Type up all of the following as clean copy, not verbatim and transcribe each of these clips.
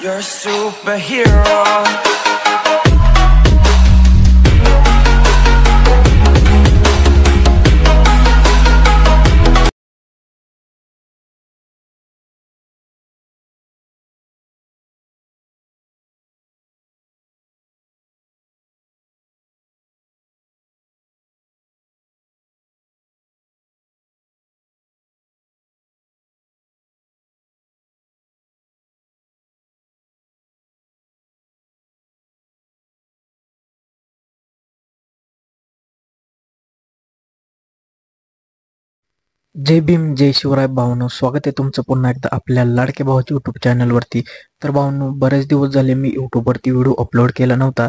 You're a superhero. जय भीम जय शिवराय भावांनो, स्वागत आहे तुमचं पुन्हा एकदा आपल्या लाडके भावाच्या यूट्यूब चॅनलवरती। तर भावांनो, बरेच दिवस झाले मी यूट्यूबवरती व्हिडिओ अपलोड केला नव्हता।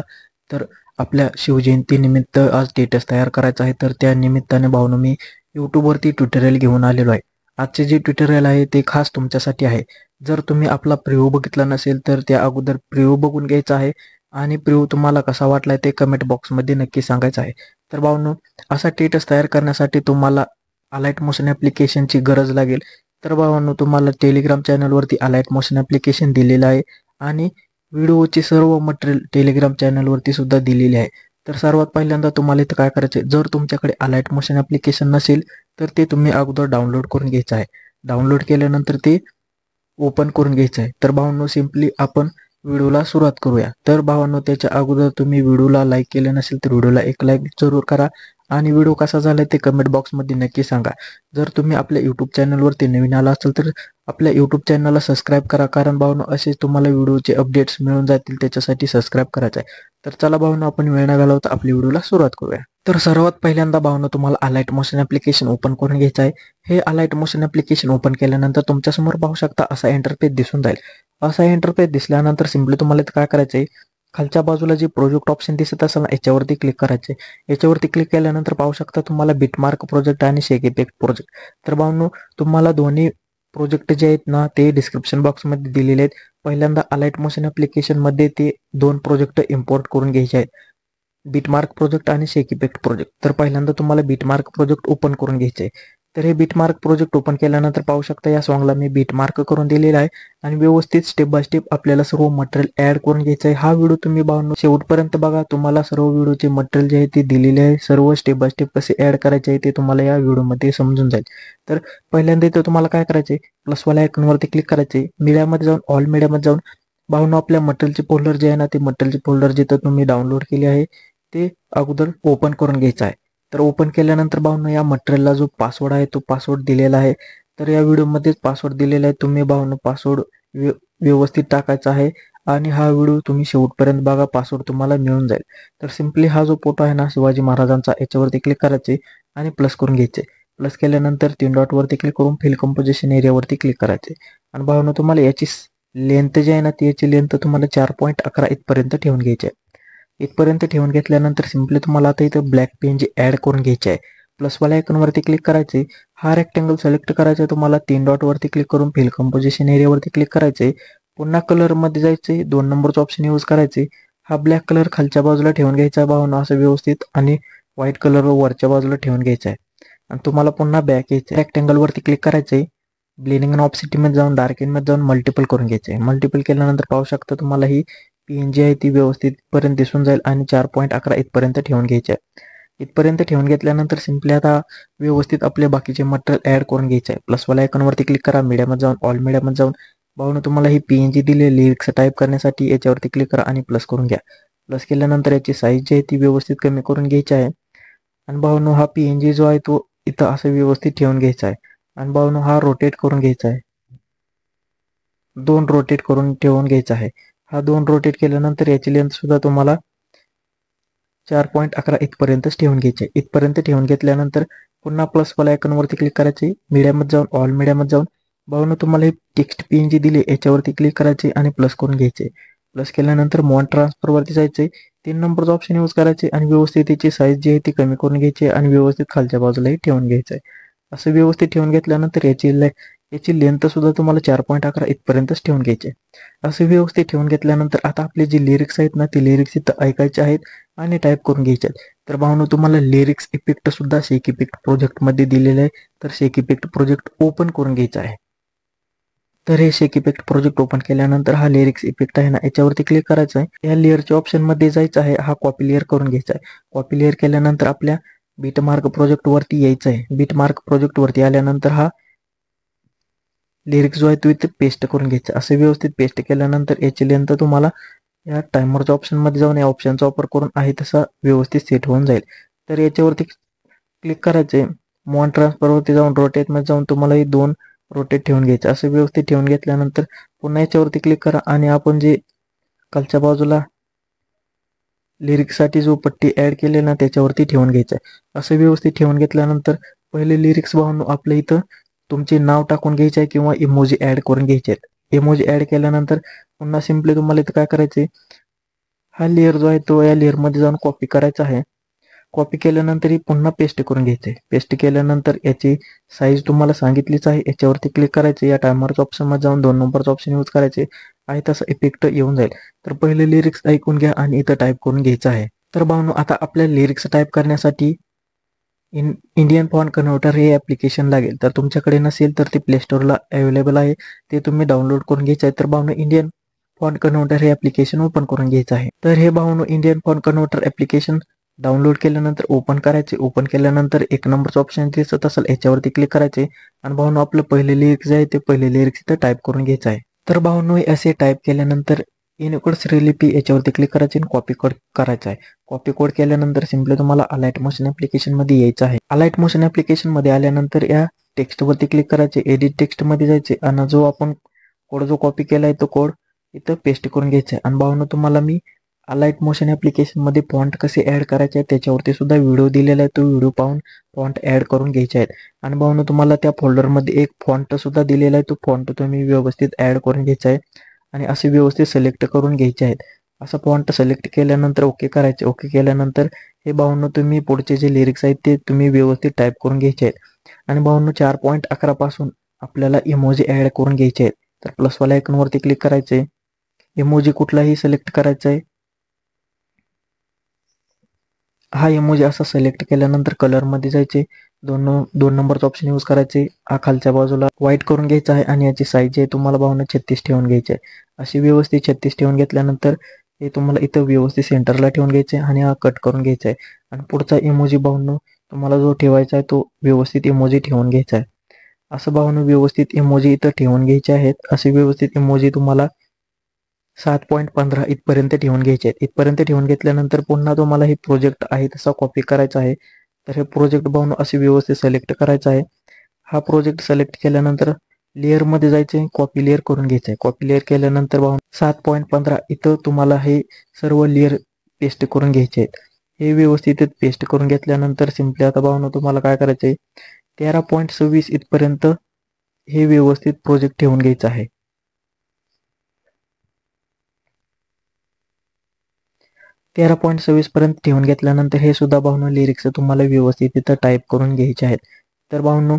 तर आपल्या शिवजयंती निमित्त आज स्टेटस तयार करायचा आहे, तर त्या निमित्ताने भावांनो मी यूट्यूबवरती ट्युटोरियल घेऊन आलेलो आहे। आजचे जे ट्युटोरियल आहे ते खास तुमच्यासाठी आहे। जर तुम्ही आपला प्रिव्ह्यू बघितला नसेल तर त्या अगोदर प्रिव्ह्यू बघून घ्यायचा आहे आणि प्रिव्ह्यू तुम्हाला कसा वाटलाय ते कमेंट बॉक्समध्ये नक्की सांगायचं आहे। तर भावांनो, असा स्टेटस तयार करण्यासाठी तुम्हाला अलाइट मोशन ॲप्लिकेशनची गरज लागेल। तर भावांनो, तुम्हाला टेलिग्राम चॅनलवरती अलाइट मोशन ॲप्लिकेशन दिलेलं आहे आणि व्हिडिओचे सर्व मटेरियल टेलिग्राम चॅनलवरती सुद्धा दिलेले आहे। तर सर्वात पहिल्यांदा तुम्हाला इथं काय करायचं आहे, जर तुमच्याकडे अलाइट मोशन ॲप्लिकेशन नसेल तर ते तुम्ही अगोदर डाउनलोड करून घ्यायचं आहे। डाउनलोड केल्यानंतर ते ओपन करून घ्यायचं आहे। तर भावांनो, सिम्पली आपण व्हिडिओला सुरुवात करूया। तर भावांनो, त्याच्या अगोदर तुम्ही व्हिडिओला लाईक केलं नसेल तर व्हिडिओला एक लाईक जरूर करा आणि व्हिडिओ कसा झाला ते कमेंट बॉक्समध्ये नक्की सांगा। जर तुम्ही आपल्या यूट्यूब चॅनलवरती नवीन आला असाल तर आपल्या यूट्यूब चॅनलला सबस्क्राईब करा, कारण भावांनो असे तुम्हाला व्हिडिओचे अपडेट्स मिळून जातील, त्याच्यासाठी सबस्क्राईब करायचं आहे। तर चला भावांनो, आपण वेळ न घालवता आपल्या व्हिडिओला सुरुवात करूया। तर सर्वात पहिल्यांदा भावांनो, तुम्हाला अलाइट मोशन ॲप्लिकेशन ओपन करून घ्यायचं आहे। हे अलाइट मोशन ॲप्लिकेशन ओपन केल्यानंतर तुमच्यासमोर पाहू शकता असा इंटरफेस दिसून जाईल। असा इंटरफेस दिसल्यानंतर सिम्पली तुम्हाला इथं काय करायचं आहे, खालच्या बाजूला जे प्रोजेक्ट ऑप्शन दिसत असेल ना, याच्यावरती क्लिक करायचे। याच्यावरती क्लिक केल्यानंतर पाहू शकता तुम्हाला बिटमार्क प्रोजेक्ट आणि शेक इफेक्ट प्रोजेक्ट। तर भावांनो, तुम्हाला दोन्ही प्रोजेक्ट जे आहेत ना ते डिस्क्रिप्शन बॉक्समध्ये दिलेले आहेत। पहिल्यांदा अलाइट मोशन ॲप्लिकेशनमध्ये ते दोन प्रोजेक्ट इम्पोर्ट करून घ्यायचे आहेत, बिटमार्क प्रोजेक्ट आणि शेक इफेक्ट प्रोजेक्ट। तर पहिल्यांदा तुम्हाला बिटमार्क प्रोजेक्ट ओपन करून घ्यायचे आहे। तर हे बिटमार्क प्रोजेक्ट ओपन केल्यानंतर पाहू शकता या सॉंगला मी बिटमार्क करून दिलेला आहे आणि व्यवस्थित स्टेप बाय स्टेप आपल्याला सर्व मटेरियल ऍड करून घ्यायचं आहे। हा व्हिडिओ तुम्ही भावांनो शेवटपर्यंत बघा, तुम्हाला सर्व व्हिडिओचे मटेरियल जे आहे ते दिलेले आहे, सर्व स्टेप बाय स्टेप कसे ऍड करायचे आहे ते तुम्हाला या व्हिडिओमध्ये समजून जाईल। तर पहिल्यांदा इथं तुम्हाला काय करायचे, प्लसवाल्या आयकॉनवरती क्लिक करायचे, मीडियामध्ये जाऊन ऑल मीडियामध्ये जाऊन भावांनो आपल्या मटेरियलचे फोल्डर जे आहे ना ते मटेरियलचे फोल्डर जिथं तुम्ही डाउनलोड केले आहे ते अगोदर ओपन करून घ्यायचं आहे। तर ओपन केल्यानंतर भावांनो या मटेरियलला जो पासवर्ड आहे तो पासवर्ड दिलेला आहे। तर या व्हिडिओमध्येच पासवर्ड दिलेला आहे, तुम्ही भावांनो पासवर्ड व्यवस्थित टाकायचा आहे आणि हा व्हिडिओ तुम्ही शेवटपर्यंत बघा, पासवर्ड तुम्हाला मिळून जाईल। तर सिम्पली हा जो फोटो आहे ना शिवाजी महाराजांचा, याच्यावरती क्लिक करायचे आणि प्लस करून घ्यायचे। प्लस केल्यानंतर तीन डॉट वरती क्लिक करून फिल कंपोजिशन एरियावरती क्लिक करायचे आणि भावांनो तुम्हाला याची लेंथ जी आहे ना ती याची लेंथ तुम्हाला 4.11 इथपर्यंत ठेवून घ्यायची आहे। इथपर्यंत ठेवून घेतल्यानंतर सिम्पली तुम्हाला आता इथं ब्लॅक पेन जी ऍड करून घ्यायची आहे। प्लसवाल्या आयकॉनवरती क्लिक करायचे, हा रेक्टेंगल सिलेक्ट करायचा, तुम्हाला तीन डॉट वरती क्लिक करून फिल कंपोजिशन एरियावरती क्लिक करायचे। पुन्हा कलर मध्ये जायचे, 2 नंबरचा ऑप्शन यूज करायचे। हा ब्लॅक कलर खालच्या बाजूला ठेवून घ्यायचा आहे भावांनो असं व्यवस्थित, आणि व्हाईट कलर वरच्या बाजूला ठेवून घ्यायचा आहे। आणि तुम्हाला पुन्हा बॅक यायचं, रेक्टेंगल वरती क्लिक करायचे, ब्लेंडिंग अँड ऑप्सिटी मध्ये जाऊन डार्क इन मध्ये जाऊन मल्टिपल करून घ्यायचे। मल्टिपल केल्यानंतर पाहू शकता तुम्हाला ही पीएनजी आहे ती व्यवस्थित पर्यंत दिसून जाईल आणि 4.11 इथपर्यंत ठेवून घ्यायचे आहे। इथपर्यंत ठेवून घेतल्यानंतर सिम्पली आता व्यवस्थित आपले बाकीचे मटेरियल ऍड करून घ्यायचे आहे। प्लसवाल्या आयकॉनवरती क्लिक करा, मीडियामध्ये जाऊन ऑल मीडियामध्ये जाऊन भावांनो तुम्हाला ही पीएनजी दिली लिरिक्स टाईप करण्यासाठी, याच्यावरती क्लिक करा आणि प्लस करून घ्या। प्लस केल्यानंतर याची साईज जी आहे ती व्यवस्थित कमी करून घ्यायची आहे आणि भावांनो हा पीएनजी जो आहे तो इथं असं व्यवस्थित ठेवून घ्यायचा आहे आणि भावांनो हा रोटेट करून घ्यायचा आहे, 2 रोटेट करून ठेवून घ्यायचा आहे। हा 2 रोटेट केल्यानंतर याची लेंथ सुद्धा तुम्हाला 4.11 इथपर्यंतच ठेवून घ्यायचे। इथपर्यंत ठेवून घेतल्यानंतर पुन्हा प्लसवाल्या आयकॉनवरती क्लिक करायचे, मीडियामध्ये जाऊन ऑल मीडियामध्ये जाऊन भावांनो तुम्हाला ही टेक्स्ट पीएनजी दिली याच्यावरती क्लिक करायचे आणि प्लस करून घ्यायचे। प्लस केल्यानंतर मॉन ट्रान्सफर वरती जायचे, 3 नंबरचा ऑप्शन यूज करायचे आणि व्यवस्थित याची साईज जी आहे ती कमी करून घ्यायची आणि व्यवस्थित खालच्या बाजूलाही ठेवून घ्यायचं आहे। असं व्यवस्थित ठेवून घेतल्यानंतर याची लेंथ सुद्धा तुम्हाला 4.11 इथपर्यंतच ठेवून घ्यायची। असं व्यवस्थित ठेवून घेतल्यानंतर आता आपले जे लिरिक्स आहेत ना ते लिरिक्स इथं ऐकायचे आहेत आणि टाईप करून घ्यायचे आहेत। तर भावांनो तुम्हाला लिरिक्स इफेक्ट सुद्धा शेक इफेक्ट प्रोजेक्ट मध्ये दिलेले आहे, तर शेक इफेक्ट प्रोजेक्ट ओपन करून घ्यायचा आहे। तर हे शेक इफेक्ट प्रोजेक्ट ओपन केल्यानंतर हा लिरिक्स इफेक्ट आहे ना, याच्यावरती क्लिक करायचं आहे. या लेअरच्या ऑप्शन मध्ये जायचं आहे. हा कॉपी लेअर करून घ्यायचा आहे. कॉपी लेअर केल्यानंतर आपल्या बीटमार्क प्रोजेक्ट वरती यायचं आहे. बीटमार्क प्रोजेक्ट वरती आल्यानंतर हा लिरिक्स जो आहे तो इथे पेस्ट करून घ्यायचा. असे व्यवस्थित पेस्ट केल्यानंतर याची लेंथ तुम्हाला या टायमरच्या ऑप्शन मध्ये जाऊन या ऑप्शनचा वापर करून आहे तसा व्यवस्थित सेट होऊन जाईल. तर याच्यावरती क्लिक करायचे. मॉन ट्रान्सफर वरती जाऊन रोटेट मध्ये जाऊन तुम्हाला हे 2 रोटेट ठेवून घ्यायचे. असे व्यवस्थित ठेवून घेतल्यानंतर पुन्हा याच्यावरती क्लिक करा आणि आपण जे खालच्या बाजूला लिरिक्ससाठी जो पट्टी ऍड केली ना त्याच्यावरती ठेवून घ्यायचं आहे. असं व्यवस्थित ठेवून घेतल्यानंतर पहिले लिरिक्स भावांनो आपल्या इथं तुमचे नाव टाकून घ्यायचे आहे किंवा इमोजी ऍड करून घ्यायचे आहेत. इमोजी ऍड केल्यानंतर पुन्हा सिम्पली तुम्हाला इथं काय करायचे, हा लेअर जो आहे तो या लेअर मध्ये जाऊन कॉपी करायचा आहे. कॉपी केल्यानंतर ही पुन्हा पेस्ट करून घ्यायचे. पेस्ट केल्यानंतर याची साईज तुम्हाला सांगितलीच आहे. याच्यावरती क्लिक करायचे. या टायमरच्या ऑप्शन मध्ये जाऊन 2 नंबरचं ऑप्शन यूज करायचे. आहे तसा इफेक्ट येऊन जाईल. तर पहिले लिरिक्स ऐकून घ्या आणि इथं टाईप करून घ्यायचं आहे. तर भावनो आता आपल्या लिरिक्स टाईप करण्यासाठी इंडियन फॉन्ट कन्व्हर्टर हे ऍप्लिकेशन लागेल. तर तुमच्याकडे नसेल तर ते प्ले स्टोअरला अवेलेबल आहे. ते तुम्ही डाउनलोड करून घ्यायचं आहे. तर भावनो इंडियन फॉन्ट कन्व्हर्टर हे ऍप्लिकेशन ओपन करून घ्यायचं आहे. तर हे Bhavano Indian font converter application download केल्यानंतर ओपन करायचे. ओपन केल्यानंतर 1 नंबरचं ऑप्शन दिसत असेल याच्यावरती क्लिक करायचे आणि भावनो आपलं पहिले लिरिक्स आहे ते पहिले लिरिक्स इथं टाईप करून घ्यायचं आहे. तर भावनो असे टाईप केल्यानंतर इनकोड श्रीलिपी याच्यावरती क्लिक करायचे आणि कॉपी कोड करायचा आहे. कॉपी कोड केल्यानंतर सिम्पली तुम्हाला अलाइट मोशन ऍप्लिकेशन मध्ये यायचं आहे. अलाइट मोशन ऍप्लिकेशन मध्ये आल्यानंतर या टेक्स्ट वरती क्लिक करायचे. एडिट टेक्स्ट मध्ये जायचे आणि जो आपण कोड जो कॉपी केलाय तो कोड इथं पेस्ट करून घ्यायचा आहे. आणि भावनो तुम्हाला मी अलाइट मोशन ऍप्लिकेशन मध्ये फॉन्ट कसे ऍड करायचे आहेत त्याच्यावरती सुद्धा व्हिडिओ दिलेला आहे. तो व्हिडिओ पाहून फॉन्ट ऍड करून घ्यायचे आहेत. आणि भावनो तुम्हाला त्या फोल्डर मध्ये एक फॉन्ट सुद्धा दिलेला आहे. तो फॉन्ट तुम्ही व्यवस्थित ऍड करून घ्यायचा आहे आणि असे व्यवस्थित सिलेक्ट करून घ्यायचे आहेत. असं फॉन्ट सिलेक्ट केल्यानंतर ओके करायचे. ओके केल्यानंतर हे भावनो तुम्ही पुढचे जे लिरिक्स आहेत ते तुम्ही व्यवस्थित टाईप करून घ्यायचे आहेत. आणि भावनो 4.11 पासून आपल्याला इमोजी ऍड करून घ्यायचे आहेत. तर प्लसवाल्या आयकॉन वरती क्लिक करायचे. इमोजी कुठलाही सिलेक्ट करायचा आहे. हा इमोजी असा सिलेक्ट केल्यानंतर कलर मध्ये जायचे. 2 नंबरचा ऑप्शन यूज करायचे. हा खालच्या बाजूला व्हाईट करून घ्यायचा आहे आणि याची साईज आहे तुम्हाला भावना 36 ठेवून घ्यायची आहे. अशी व्यवस्थित 36 ठेवून घेतल्यानंतर हे तुम्हाला इथं व्यवस्थित सेंटरला ठेवून घ्यायचे आणि हा कट करून घ्यायचा आहे. आणि पुढचा इमोजी भावनो तुम्हाला जो ठेवायचा आहे तो व्यवस्थित इमोजी ठेवून घ्यायचा आहे. असं भावनो व्यवस्थित इमोजी इथं ठेवून घ्यायचे आहेत. असे व्यवस्थित इमोजी तुम्हाला 7.15 इथपर्यंत ठेवून घ्यायचे आहेत. इथपर्यंत ठेवून घेतल्यानंतर पुन्हा तुम्हाला हे प्रोजेक्ट आहे तसा कॉपी करायचा आहे. तर हे प्रोजेक्ट भावनो असे व्यवस्थित सिलेक्ट करायचा आहे. हा प्रोजेक्ट सिलेक्ट केल्यानंतर लेअर मध्ये जायचे. कॉपी लेअर करून घ्यायचं आहे. कॉपी लेअर केल्यानंतर भावनो 7.15 इथं तुम्हाला हे सर्व लेअर पेस्ट करून घ्यायचे आहेत. हे व्यवस्थित पेस्ट करून घेतल्यानंतर सिम्पली आता भावनो तुम्हाला काय करायचंय 13.26 इथपर्यंत हे व्यवस्थित प्रोजेक्ट ठेवून घ्यायचं आहे. 13.26 पर्यंत ठेवून घेतल्यानंतर हे सुद्धा भावनो लिरिक्स तुम्हाला व्यवस्थित इथं टाईप करून घ्यायचे आहेत. तर भावनो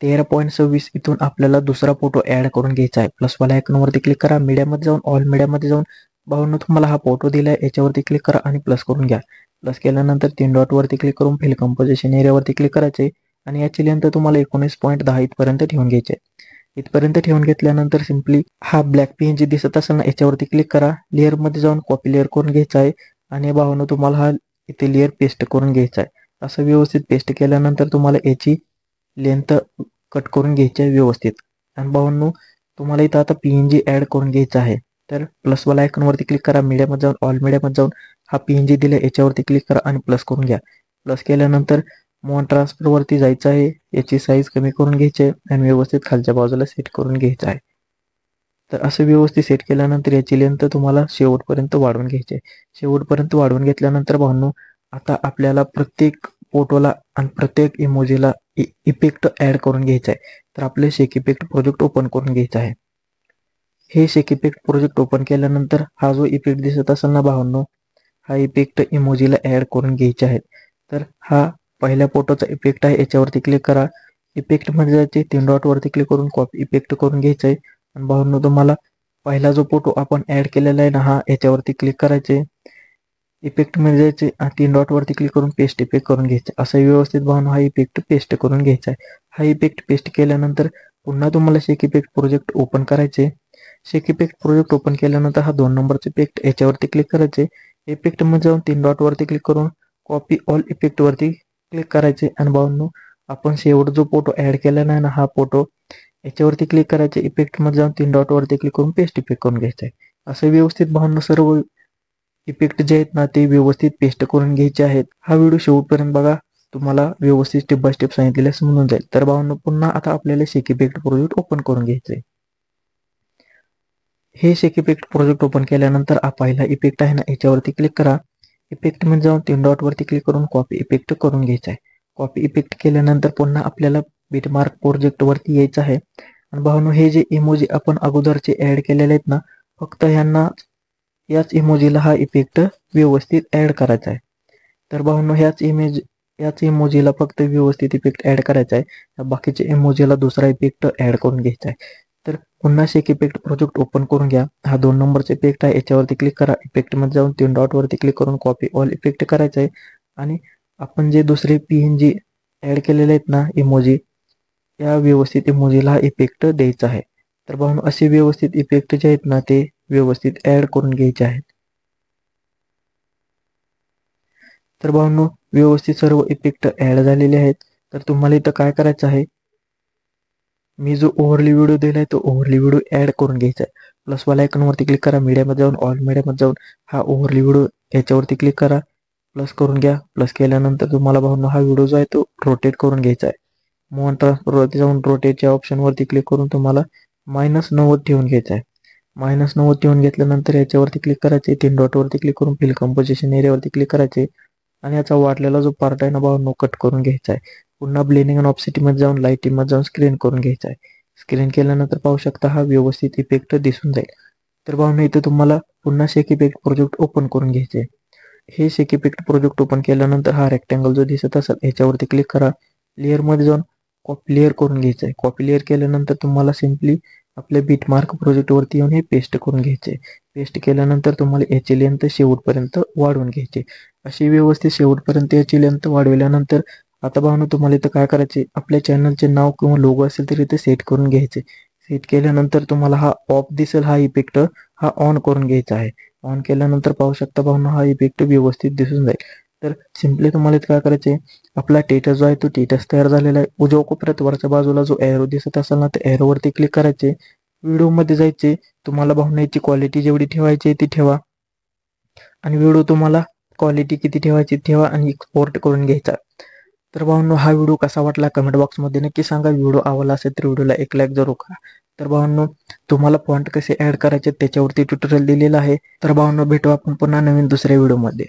13.26 इथून आपल्याला दुसरा फोटो ऍड करून घ्यायचा आहे. प्लसवाल्या आयकॉन वरती क्लिक करा. मीडियामध्ये जाऊन ऑल मीडियामध्ये जाऊन भावनो तुम्हाला हा फोटो दिलाय याच्यावरती क्लिक करा आणि प्लस करून घ्या. प्लस केल्यानंतर 3 डॉट वरती क्लिक करून फिल कंपोजिशन एरियावरती क्लिक करायचे आणि याची लेंथ तुम्हाला 19.10 इथपर्यंत ठेवून घ्यायचे. इथपर्यंत ठेवून घेतल्यानंतर सिम्पली हा ब्लॅक पीएनजी दिसत असेल ना याच्यावरती क्लिक करा. लेअर मध्ये जाऊन कॉपी लेअर करून घ्यायचा आहे आणि भावनो तुम्हाला हा इथे लेअर पेस्ट करून घ्यायचा आहे. असं व्यवस्थित पेस्ट केल्यानंतर तुम्हाला याची लेंथ कट करून घ्यायची आहे व्यवस्थित. आणि भावनो तुम्हाला इथं आता पीएनजी ऍड करून घ्यायचा आहे. तर प्लसवाला आयकॉन वरती क्लिक करा. मीडियामध्ये जाऊन ऑल मीडियामध्ये जाऊन हा पीएनजी दिला याच्यावरती क्लिक करा आणि प्लस करून घ्या. प्लस केल्यानंतर मॉन ट्रान्सफर वरती जायचं आहे. याची साईज कमी करून घ्यायची आहे आणि व्यवस्थित खालच्या बाजूला सेट करून घ्यायचं आहे. तर असं व्यवस्थित सेट केल्यानंतर याची लेंथ तुम्हाला शेवटपर्यंत वाढवून घ्यायची आहे. शेवटपर्यंत वाढवून घेतल्यानंतर भावनो आता आपल्याला प्रत्येक फोटोला आणि प्रत्येक इमोजीला इफेक्ट ऍड करून घ्यायचा आहे. तर आपले शेक इफेक्ट प्रोजेक्ट ओपन करून घ्यायचा आहे. हे शेक इफेक्ट प्रोजेक्ट ओपन केल्यानंतर हा जो इफेक्ट दिसत असेल ना भावनो हा इफेक्ट इमोजीला ऍड करून घ्यायचे आहेत. तर हा पहिल्या फोटोचा इफेक्ट आहे याच्यावरती क्लिक करा. इफेक्ट मध्ये जायचे 3 डॉट वरती क्लिक करून कॉपी इफेक्ट करून घ्यायचा आहे. आणि भावनो तुम्हाला पहिला जो फोटो आपण ऍड केलेला आहे ना हा याच्यावरती क्लिक करायचे. इफेक्ट मध्ये जायचे 3 डॉट वरती क्लिक करून पेस्ट इफेक्ट करून घ्यायचे. असं व्यवस्थित भावनो हा इफेक्ट पेस्ट करून घ्यायचा आहे. हा इफेक्ट पेस्ट केल्यानंतर पुन्हा तुम्हाला शेक इफेक्ट प्रोजेक्ट ओपन करायचे. शेक इफेक्ट प्रोजेक्ट ओपन केल्यानंतर हा 2 नंबरचा इफेक्ट याच्यावरती क्लिक करायचे. इफेक्ट मध्ये जाऊन 3 डॉट वरती क्लिक करून कॉपी ऑल इफेक्ट वरती क्लिक करायचे. आणि भावांनो, आपण शेवट जो फोटो ऍड केला नाही ना, हा फोटो याच्यावरती क्लिक करायचे. इफेक्ट मध्ये जाऊन 3 डॉट वरती क्लिक करून पेस्ट इफेक्ट करून घ्यायचा आहे. असं व्यवस्थित भावांनो सर्व इफेक्ट जे आहेत ना ते व्यवस्थित पेस्ट करून घ्यायचे आहेत. हा व्हिडिओ शेवटपर्यंत बघा, तुम्हाला व्यवस्थित स्टेप बाय स्टेप सांगितलेले समजून जाईल. तर भावांनो, पुन्हा आता आपल्याला शेक इफेक्ट प्रोजेक्ट ओपन करून घ्यायचे. हे शेक इफेक्ट प्रोजेक्ट ओपन केल्यानंतर पहिला इफेक्ट आहे ना, याच्यावरती क्लिक करा. इफेक्ट मध्ये जाऊन 3 डॉट वरती क्लिक करून कॉपी इफेक्ट करून घ्यायचा आहे. कॉपी इफेक्ट केल्यानंतर पुन्हा आपल्याला बिटमार्क प्रोजेक्ट वरती यायचं आहे. आणि भावांनो, हे जे इमोजी आपण अगोदरचे ऍड केलेले आहेत ना, फक्त ह्यांना याच इमोजीला हा इफेक्ट व्यवस्थित ऍड करायचा आहे. तर भावांनो, याच इमोजीला फक्त व्यवस्थित इफेक्ट ऍड करायचा आहे. बाकीचे इमोजीला दुसरा इफेक्ट ऍड करून घ्यायचा आहे. तर पुन्हा शेक इफेक्ट प्रोजेक्ट ओपन करून घ्या. हा 2 नंबरचा इफेक्ट आहे, याच्यावरती क्लिक करा. इफेक्ट मध्ये जाऊन 3 डॉट वरती क्लिक करून कॉपी ऑल इफेक्ट करायचा आहे. आणि आपण जे दुसरे PNG ऍड केलेले आहेत ना इमोजी, या व्यवस्थित इमोजीला हा इफेक्ट द्यायचा आहे. तर भावांनो, असे व्यवस्थित इफेक्ट जे आहेत ना ते व्यवस्थित ऍड करून घ्यायचे आहेत. तर भावांनो, व्यवस्थित सर्व इफेक्ट ऍड झालेले आहेत. तर तुम्हाला इथं काय करायचं आहे, मी जो ओव्हरली व्हिडिओ दिलाय तो ओव्हरली व्हिडिओ ऍड करून घ्यायचा आहे. प्लस वाला आयकॉन वरती क्लिक करा. मीडियामध्ये जाऊन ऑल मीडियामध्ये जाऊन हा ओव्हरली व्हिडिओ याच्यावरती क्लिक करा. प्लस करून घ्या. प्लस केल्यानंतर तुम्हाला भावांनो हा व्हिडिओ जो आहे तो रोटेट करून घ्यायचा आहे. मोहन ट्रान्सफर वरती जाऊन रोटेटच्या ऑप्शन वरती क्लिक करून तुम्हाला -90 ठेवून घ्यायचा आहे. -90 ठेवून घेतल्यानंतर याच्यावरती क्लिक करायचे. 3 डॉट वरती क्लिक करून फिल कंपोजिशन एरियावरती क्लिक करायचे. आणि याचा वाढलेला जो पार्ट आहे ना भावांनो, कट करून घ्यायचा आहे. पुन्हा ब्लेंडिंग आणि ऑप्सिटी मध्ये जाऊन लाईटिंग मध्ये जाऊन स्क्रीन करून घ्यायचा आहे. स्क्रीन केल्यानंतर पाहू शकता हा व्यवस्थित इफेक्ट दिसून जाईल. तर भावांनो, इथे तुम्हाला पुन्हा शेक इफेक्ट प्रोजेक्ट ओपन करून घ्यायचे. हे शेक इफेक्ट प्रोजेक्ट ओपन केल्यानंतर हा रेक्टँगल जो दिसत असेल याच्यावरती क्लिक करा. लेअर मध्ये जाऊन कॉपी लेअर करून घ्यायचं आहे. कॉपी लेअर केल्यानंतर तुम्हाला सिम्पली आपल्या बिटमार्क प्रोजेक्ट वरती येऊन हे पेस्ट करून घ्यायचे. पेस्ट केल्यानंतर तुम्हाला याची लेंथ शेवटपर्यंत वाढवून घ्यायची. अशी व्यवस्थित शेवटपर्यंत याची लेंथ वाढवल्यानंतर आता भावांनो, तुम्हाला इथं काय करायचे, आपल्या चॅनलचे नाव किंवा लोगो असेल तर इथे सेट करून घ्यायचे. सेट केल्यानंतर तुम्हाला हा ऑफ दिसेल, हा इफेक्ट हा ऑन करून घ्यायचा आहे. ऑन केल्यानंतर पाहू शकता भावांनो, हा इफेक्ट व्यवस्थित दिसून जाईल. तर सिम्पली तुम्हाला इथं काय करायचे, आपला टेटस जो आहे तो टेटस तयार झालेला आहे. उजव्या कोपऱ्यात वरच्या बाजूला जो एरो दिसत असेल ना, त्या एरो वरती क्लिक करायचे. व्हिडिओ मध्ये जायचे. तुम्हाला भावांनो याची क्वालिटी जेवढी ठेवायची ती ठेवा. आणि व्हिडिओ तुम्हाला क्वालिटी किती ठेवायची ठेवा आणि एक्सपोर्ट करून घ्यायचा. तर भावांनो, हा व्हिडिओ कसा वाटला कमेंट बॉक्स मध्ये नक्की सांगा. व्हिडिओ आवडला असेल तर व्हिडिओला एक लाईक जरूर करा. तर भावांनो, तुम्हाला फॉन्ट कसे ऍड करायचे त्याच्यावरती ट्युटोरियल दिलेलं आहे. तर भावांनो, भेटू आपण पुन्हा नवीन दुसऱ्या व्हिडिओ मध्ये.